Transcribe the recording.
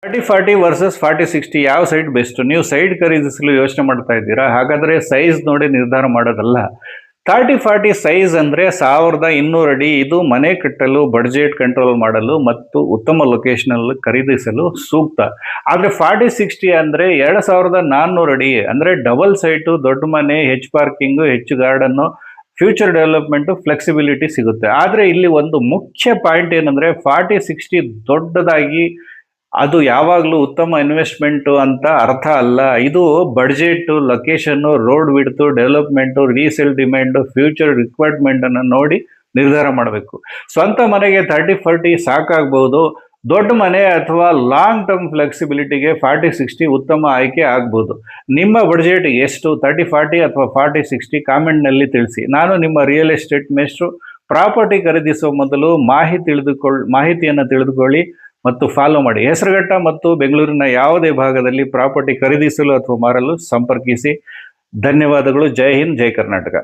30-40 versus 40-60 ಯಾವ site best? ನೀವು site ಖರೀದಿಸಲು ಯೋಚನೆ ಮಾಡ್ತಾ ಇದ್ದೀರಾ? ಹಾಗಾದ್ರೆ ಸೈಜ್ ನೋಡಿ ನಿರ್ಧಾರ ಮಾಡೋದಲ್ಲ. 30-40 ಸೈಜ್ ಅಂದ್ರೆ 1200 ಅಡಿ. ಇದು ಮನೆ ಕಟ್ಟಲು, ಬಡ್ಜೆಟ್ ಕಂಟ್ರೋಲ್ ಮಾಡಲು ಮತ್ತು ಉತ್ತಮ ಲೊಕೇಶನ್ ಖರೀದಿಸಲು ಸೂಕ್ತ. ಆದ್ರೆ 40-60 ಅಂದ್ರೆ 2400 ಅಡಿ, ಅಂದ್ರೆ ಡಬಲ್ ಸೈಟು, ದೊಡ್ಡ ಮನೆ, ಹೆಚ್ಚು ಪಾರ್ಕಿಂಗ್, ಹೆಚ್ಚು ಗಾರ್ಡನ್, ಫ್ಯೂಚರ್ ಡೆವಲಪ್ಮೆಂಟ್, ಫ್ಲೆಕ್ಸಿಬಿಲಿಟಿ ಸಿಗುತ್ತೆ. ಆದ್ರೆ ಇಲ್ಲಿ ಒಂದು ಮುಖ್ಯ ಪಾಯಿಂಟ್ ಏನಂದ್ರೆ 40-60 ದೊಡ್ಡದಾಗಿ ಅದು ಯಾವಾಗಲೂ ಉತ್ತಮ ಇನ್ವೆಸ್ಟ್ಮೆಂಟ್ ಅಂತ ಅರ್ಥ ಅಲ್ಲ. ಇದು budget, location, road width, development, resale demand, future requirement ಅನ್ನು ನೋಡಿ ನಿರ್ಧಾರ ಮಾಡಬೇಕು. ಸ್ವಂತ ಮನೆಗೆ 30-40 ಸಾಕಾಗಬಹುದು. ದೊಡ್ಡ ಮನೆ ಅಥವಾ ಲಾಂಗ್ ಟರ್ಮ್ ಫ್ಲೆಕ್ಸಿಬಿಲಿಟಿಗೆ 40-60 ಉತ್ತಮ ಆಯ್ಕೆ ಆಗ್ಬೋದು. ನಿಮ್ಮ ಬಡ್ಜೆಟ್ ಎಷ್ಟು? 30-40 ಅಥವಾ 40-60? ಕಾಮೆಂಟ್ನಲ್ಲಿ ತಿಳಿಸಿ. ನಾನು ನಿಮ್ಮ ರಿಯಲ್ ಎಸ್ಟೇಟ್ ಮೇಸ್ಟ್ರು. ಪ್ರಾಪರ್ಟಿ ಖರೀದಿಸುವ ಮೊದಲು ಮಾಹಿತಿಯನ್ನು ತಿಳಿದುಕೊಳ್ಳಿ ಮತ್ತು ಫಾಲೋ ಮಾಡಿ. ಹೆಸರುಘಟ್ಟ ಮತ್ತು ಬೆಂಗಳೂರಿನ ಯಾವುದೇ ಭಾಗದಲ್ಲಿ ಪ್ರಾಪರ್ಟಿ ಖರೀದಿಸಲು ಅಥವಾ ಮಾರಲು ಸಂಪರ್ಕಿಸಿ. ಧನ್ಯವಾದಗಳು. ಜೈ ಹಿಂದ್, ಜೈ ಕರ್ನಾಟಕ.